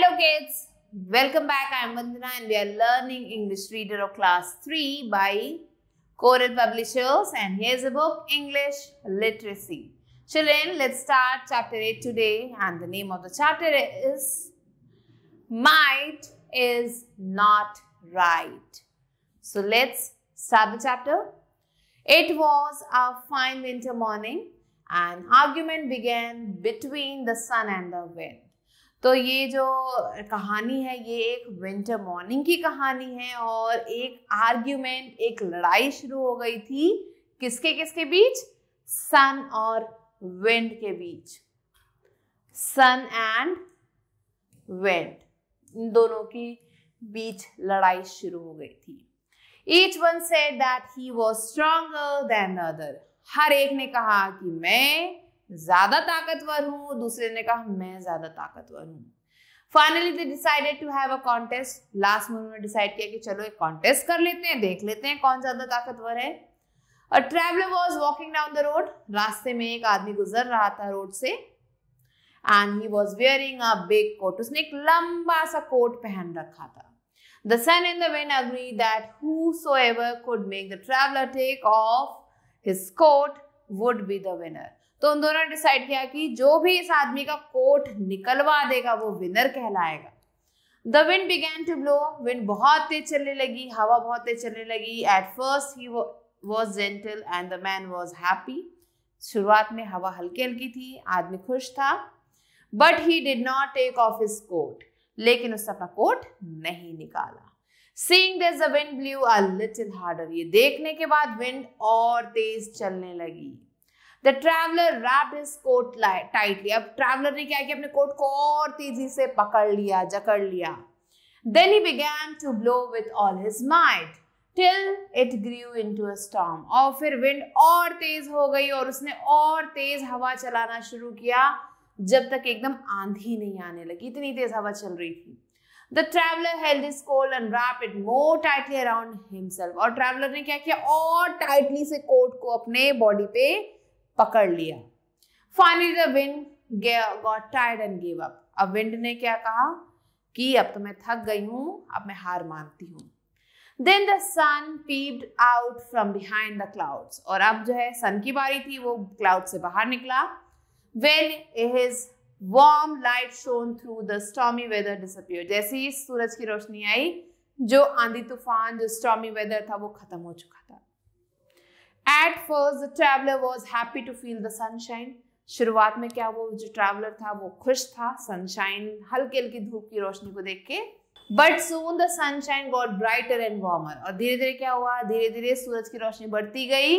Hello kids, welcome back. I am Vandana and we are learning English Reader of Class 3 by Coral Publishers, and here's a book, English Literacy. Children, let's start chapter 8 today, and the name of the chapter is Might is Not Right. So let's start the chapter. It was a fine winter morning. An argument began between the sun and the wind. तो ये जो कहानी है ये एक winter morning की कहानी है और एक आर्ग्यूमेंट, एक लड़ाई शुरू हो गई थी किसके किसके बीच? सन और विंड के बीच। सन एंड विंड, इन दोनों की बीच लड़ाई शुरू हो गई थी। Each one said that he was stronger than the other. हर एक ने कहा कि मैं ज्यादा ताकतवर हूं, दूसरे ने कहा मैं ज्यादा ताकतवर हूं। Finally they decided to have a contest. Last में उन्होंने डिसाइड किया कि चलो एक कॉन्टेस्ट कर लेते हैं, देख लेते हैं कौन ज्यादा ताकतवर है। A traveler was walking down the road. रास्ते में एक आदमी गुजर रहा था रोड से, and he was wearing a big coat. उसने एक लंबा सा कोट पहन रखा था। The sun and the wind agreed that whosoever could make the traveler take off his coat would be the winner. तो उन दोनों ने डिसाइड किया कि जो भी इस आदमी का कोट निकलवा देगा वो विनर कहलाएगा। The wind began to blow. Wind बहुत तेज चलने लगी, हवा बहुत तेज चलने लगी। At first he was gentle and the man was happy. शुरुआत में हवा हल्की हल्की थी, आदमी खुश था। But he did not take off his coat. लेकिन उसने अपना कोट नहीं निकाला। Seeing this, the wind blew a little harder. ये देखने के बाद विंड और तेज चलने लगी। The traveler wrapped his coat tightly. अब ट्रैवलर ने क्या किया? अपने कोट को और तेजी से पकड़ लिया, जकड़ लिया। Then he began to blow with all his might till it grew into a storm. और फिर विंड और तेज हो गई और उसने और तेज हवा चलाना शुरू किया जब तक एकदम आंधी नहीं आने लगी। इतनी तेज हवा चल रही थी। The traveler held his coat and wrapped it more tightly around himself. और ट्रैवलर ने क्या किया? और टाइटली से कोट को अपने बॉडी पे पकड़ लिया। Finally the wind got tired and gave up. अब विंड ने क्या कहा कि अब तो मैं थक गई हूं, अब मैं हार मानती हूं। Then the sun peeped out from behind the clouds. और अब जो है सन की बारी थी, वो क्लाउड से बाहर निकला। When his warm light shone through the stormy weather disappeared. जैसे ही सूरज की रोशनी आई, जो आंधी तूफान, जो stormy weather था वो खत्म हो चुका था। At first the traveler was happy to feel the sunshine. शुरुआत में क्या वो जो ट्रैवलर था वो खुश था सनशाइन, हल्की हल्की धूप की रोशनी को देख के। But soon the sunshine got brighter and warmer. और धीरे धीरे क्या हुआ? धीरे धीरे सूरज की रोशनी बढ़ती गई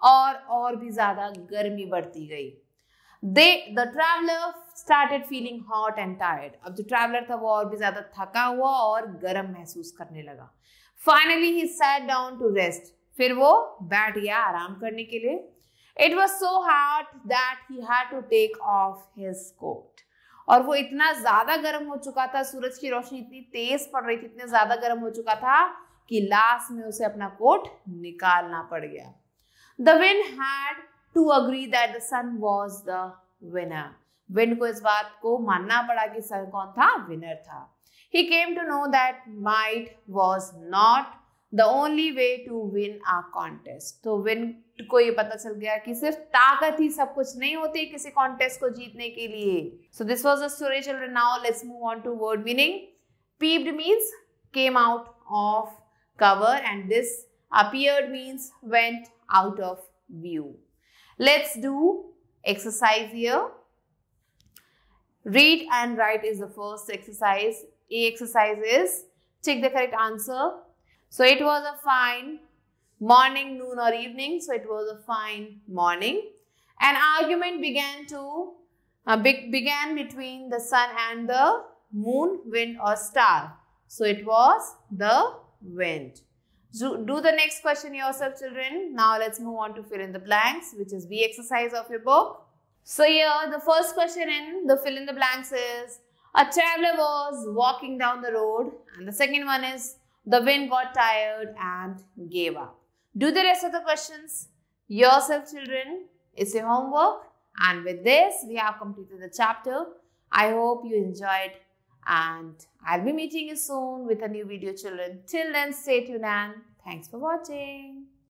और भी ज्यादा गर्मी बढ़ती गई। The traveler started feeling hot and tired. अब जो ट्रैवलर था वो और भी ज्यादा थका हुआ और गर्म महसूस करने लगा। Finally he sat down to rest. फिर वो बैठ गया आराम करने के लिए। It was so hot that he had to take off his coat. और वो इतना ज्यादा गर्म हो चुका था, सूरज की रोशनी इतनी तेज पड़ रही थी, इतने ज्यादा गर्म हो चुका था कि लास्ट में उसे अपना कोट निकालना पड़ गया। The wind had to agree that the sun was the winner. Wind को इस बात को मानना पड़ा कि सन कौन था? विनर था। He came to know that might was not the only way to win a contest. तो विंड को ये पता चल गया कि सिर्फ ताकत ही सब कुछ नहीं होती किसी कॉन्टेस्ट को जीतने के लिए। So this was the story, children. Now let's move on to word meaning. Peeped means came out of cover, and this appeared means went out of view. Let's do exercise here. Read and write is the first exercise. A exercise is check the correct answer. So it was a fine morning, noon or evening. So it was a fine morning. An argument began between the sun and the moon, wind or star. So it was the wind. Do the next question yourself, children. Now let's move on to fill in the blanks, which is B exercise of your book. So here the first question in the fill in the blanks is a traveler was walking down the road, and the second one is the wind got tired and gave up. Do the rest of the questions yourself, children. It's your homework, and with this we have completed the chapter. I hope you enjoyed And I'll be meeting you soon with a new video, children. Till then, stay tuned and thanks for watching.